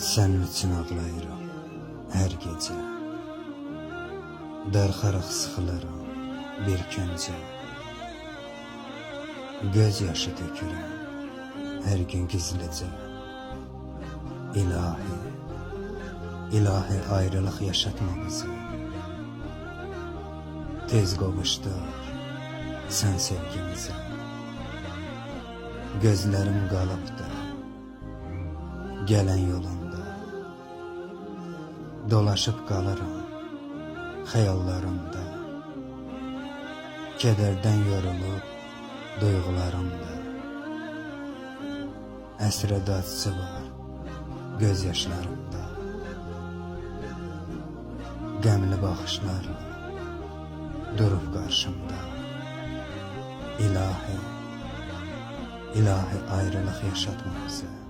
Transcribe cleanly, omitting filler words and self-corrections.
Sənin üçün ağlayıram hər gecə, darxaraq sıxılıram bir köncə. Göz yaşı tökürəm hər gün gizlicə. İlahi, ilahi ayrılıq yaşatma bizi. Tez qovuşdur sən sevgimizə. Gözlərim qalıbdır gələn yolunda, dolaşıb qalıram xəyallarımda. Kədərdən yorulub duyğularımda, əsrə dacısı var göz yaşlarımda. Qəmli baxışlarla durub qarşımda. İlahi, ilahi ayrılıq yaşatma bizə.